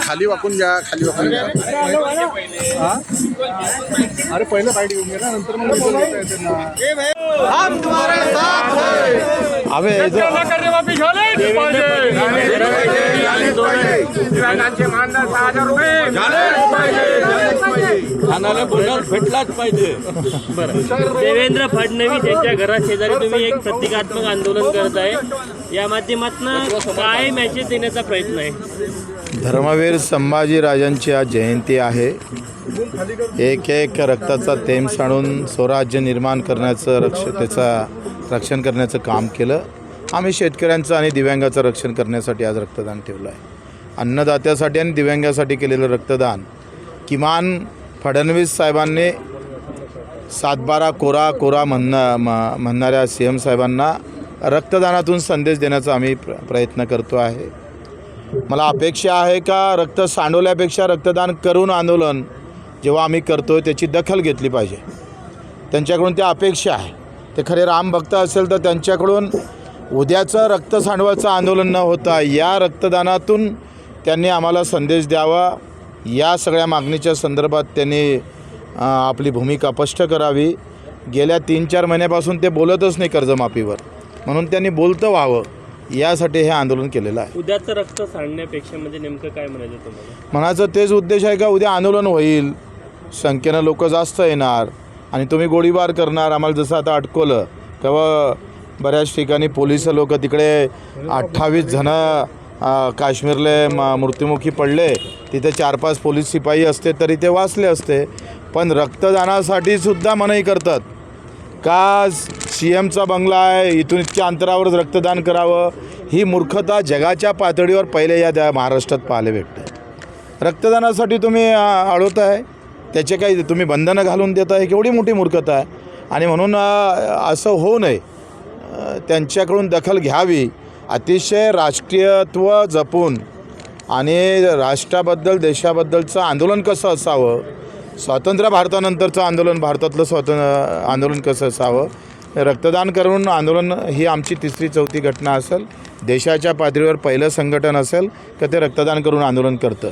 खाली वाकून घ्या, खाली वाकून घ्या. अरे पहिलं बाईट घेऊन घ्या ना, नंतर मग हम तुम्हारे साथ हैं. अबे ठाण्याला बोनस भेटलाच पाहिजे. देवेंद्र फडणवीस यांच्या घराशेजारी तुम्ही एक प्रतिकात्मक आंदोलन करत आहे, या माध्यमातून काय मेसेज देण्याचा प्रयत्न आहे? धर्मवीर संभाजीराजांची आज जयंती आहे. एक एक रक्ताचा थेंब सांडून स्वराज्य निर्माण करण्याचं रक्षण करण्याचं काम केलं. आम्ही शेतकऱ्यांचं आणि दिव्यांगाचं रक्षण करण्यासाठी आज रक्तदान ठेवलं आहे. अन्नदात्यासाठी आणि दिव्यांगासाठी केलेलं रक्तदान किमान फडणवीस साहेबांनी 7/12 कोरा कोरा म्हणणाऱ्या CM साहेबांना रक्तदानातून संदेश देण्याचा आम्ही प्रयत्न करतो आहे. मला अपेक्षा आहे का रक्त सांडवल्यापेक्षा रक्तदान करून आंदोलन जेव्हा आम्ही करतो त्याची दखल घेतली पाहिजे. त्यांच्याकडून त्या अपेक्षा आहे. ते खरे रामभक्त असेल तर त्यांच्याकडून उद्याचं रक्त सांडवाचं आंदोलन न होता या रक्तदानातून त्यांनी आम्हाला संदेश द्यावा. या सगळ्या मागणीच्या संदर्भात त्यांनी आपली भूमिका स्पष्ट करावी. गेल्या 3-4 महिन्यापासून ते बोलतच नाही कर्जमाफीवर, म्हणून त्यांनी बोलतं व्हावं यासाठी हे आंदोलन केलेलं आहे. उद्याचं रक्त सांडण्यापेक्षा म्हणजे नेमकं काय म्हणायचं तुम्हाला? म्हणायचं तेच उद्देश आहे का उद्या आंदोलन होईल, संख्येनं लोक जास्त येणार आणि तुम्ही गोळीबार करणार. आम्हाला जसं आता अटकवलं तेव्हा बऱ्याच ठिकाणी पोलिस लोक तिकडे 28 जणं काश्मीरले मृत्युमुखी पडले. तिथे 4-5 पोलीस शिपाई असते तरी ते वाचले असते. पण रक्तदानासाठी सुद्धा मनाई करतात का CMचा बंगला आहे इथून इतक्या अंतरावरच रक्तदान करावं. ही मूर्खता जगाच्या पातळीवर पहिले या महाराष्ट्रात पाहायला भेटते. रक्तदानासाठी तुम्ही अडवत आहे, त्याचे काही तुम्ही बंधनं घालून देत आहे, केवढी मोठी मूर्खता आहे. आणि म्हणून असं होऊ नये, त्यांच्याकडून दखल घ्यावी. अतिशय राष्ट्रीयत्व जपून आणि राष्ट्राबद्दल देशाबद्दलचं आंदोलन कसं असावं, स्वातंत्र्य भारतानंतरचं आंदोलन भारतातलं आंदोलन कसं असावं, रक्तदान करून आंदोलन ही आमची 3री-4थी घटना असेल. देशाच्या पातळीवर पहिलं संघटन असेल का ते रक्तदान करून आंदोलन करतं,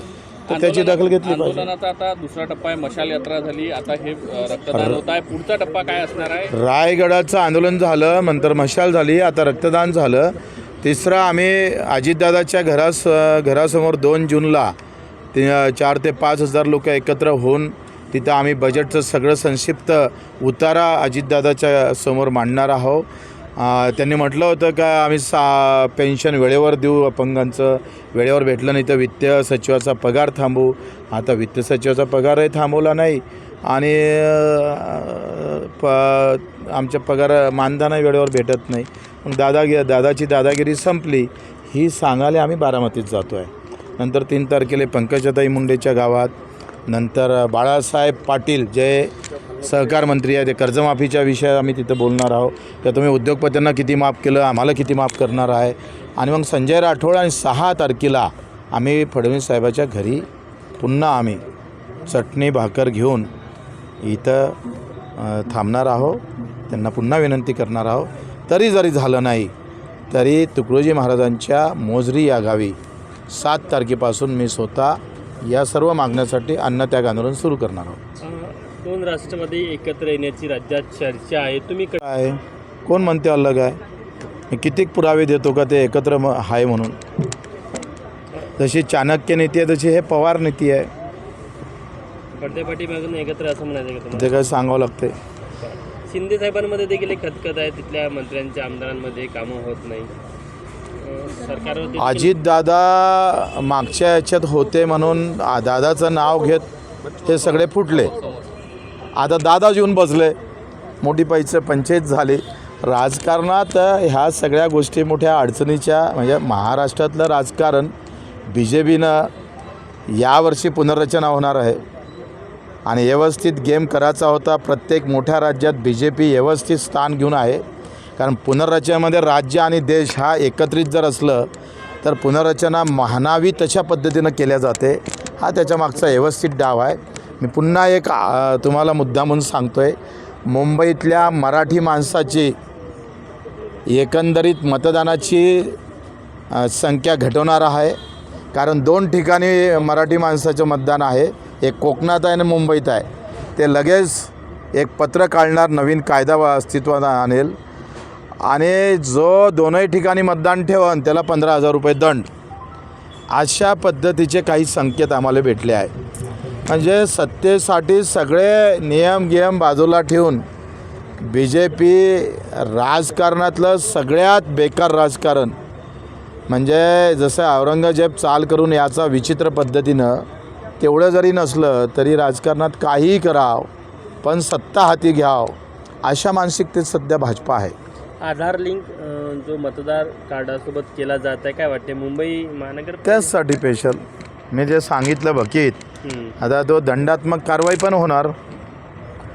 तर त्याची दखल घेतली पाहिजे. आंदोलनाचा आता दुसरा टप्पा आहे, मशाल यात्रा झाली, आता हे रक्तदान होत आहे. पुढचा टप्पा काय असणार आहे? रायगडाचं आंदोलन झालं, नंतर मशाल झाली, आता रक्तदान झालं. तिसरा आम्ही अजितदादाच्या घरासमोर 2 जूनला 4 ते 5 हजार लोक एकत्र होऊन तिथं आम्ही बजेटचं सगळं संक्षिप्त उतारा अजितदादाच्या समोर मांडणार आहोत. त्यांनी म्हटलं होतं का आम्ही पेन्शन वेळेवर देऊ, अपंगांचं वेळेवर भेटलं नाही तर वित्त सचिवाचा पगार थांबवू. आता वित्त सचिवाचा पगारही थांबवला नाही आणि आमच्या पगार मानधनही वेळेवर भेटत नाही. मग दादाची दादागिरी संपली ही सांगायला आम्ही बारामतीत जातो आहे. नंतर 3 तारखेला पंकजाताई मुंडेच्या गावात, नंतर बाळासाहेब पाटील जे सहकार मंत्री आहे ते कर्जमाफीच्या विषयात आम्ही तिथं बोलणार आहोत. तर तुम्ही उद्योगपत्यांना किती माफ केलं, आम्हाला किती माफ करणार आहे. आणि मग संजय राठोड आणि 6 तारखेला आम्ही फडणवीस साहेबाच्या घरी पुन्हा आम्ही चटणी भाकर घेऊन इथं थांबणार आहोत. त्यांना पुन्हा विनंती करणार आहोत. तरी जरी झालं नाही तरी तुकडोजी महाराजांच्या मोझरी या गावी 7 तारखेपासून मी स्वतः या सर्व मागण्यासाठी अन्नत्याग आंदोलन सुरू करणार आहोत. 2 राष्ट्रवादी एकत्र येण्याची राज्यात चर्चा आहे. तुम्ही काय कोण म्हणते अलग आहे? मी कितीक पुरावे देतो का ते एकत्र आहे म्हणून? जशी चाणक्य नीती आहे तशी हे पवार नीती आहे. पडद्यापाठी मागून एकत्र असं म्हणायचं का तुम्हाला? ते काय सांगावं लागते. शिंदे साहेबांमध्ये देखील एक खतखत आहे. तिथल्या मंत्र्यांच्या आमदारांमध्ये कामं होत नाही. सरकारवर देखील- अजितदादा मागच्या याच्यात होते म्हणून दादाचं नाव घेत हे सगळे फुटले. आता दादा येऊन बसले. मोठी पैसे पंचायत झाली. राजकारणात ह्या सगळ्या गोष्टी मोठ्या अडचणीच्या म्हणजे महाराष्ट्रातलं राजकारण BJPनं यावर्षी पुनर्रचना होणार आहे आणि व्यवस्थित गेम करायचा होता. प्रत्येक मोठ्या राज्यात BJP व्यवस्थित स्थान घेऊन आहे. कारण पुनर्रचनेमध्ये राज्य आणि देश हा एकत्रित जर असलं तर पुनर्रचना म्हणावी तशा पद्धतीनं केल्या जाते. हा त्याच्या मागचा व्यवस्थित डाव आहे. मी पुन्हा एक तुम्हाला मुद्दा म्हणून सांगतो आहे. मुंबईतल्या मराठी माणसाची एकंदरीत मतदानाची संख्या घटवणारा आहे. कारण 2 ठिकाणी मराठी माणसाचं मतदान आहे. एक कोकणात आहे आणि मुंबईत आहे. ते लगेच एक पत्र काढणार, नवीन कायदा अस्तित्वात आणेल आणि जो दोनही ठिकाणी मतदान ठेवन त्याला 15,000 रुपये दंड. अशा पद्धतीचे काही संकेत आम्हाला भेटले आहे. म्हणजे सत्तेसाठी सगळे नियम बाजूला ठेवून BJP राजकारणातलं सगळ्यात बेकार राजकारण म्हणजे जसं औरंगजेब चाल करून याचा विचित्र पद्धतीनं तेवढं जरी नसलं तरी राजकारणात काहीही करावं पण सत्ता हाती घ्यावं अशा मानसिकतेत सध्या भाजपा आहे. आधार लिंक जो मतदार कार्डासोबत केला जात आहे, काय वाटते मुंबई महानगर त्याचसाठी स्पेशल मी जे सांगितलं बघित आता तो दंडात्मक कारवाई पण होणार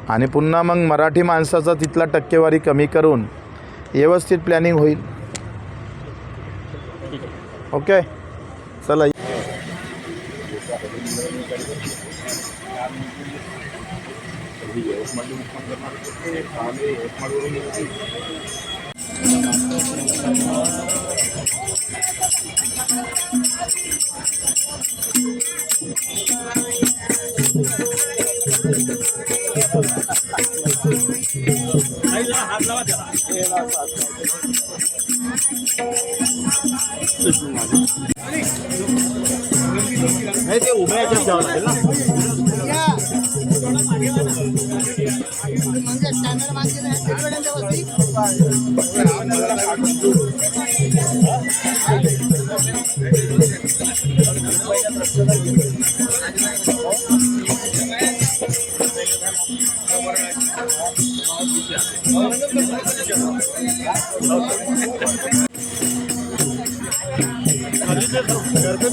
आणि पुन्हा मग मराठी माणसाचा तिथला टक्केवारी कमी करून व्यवस्थित प्लॅनिंग होईल. ओके चला. ते उभ्या याच्यात जावं लागेल ना. करतो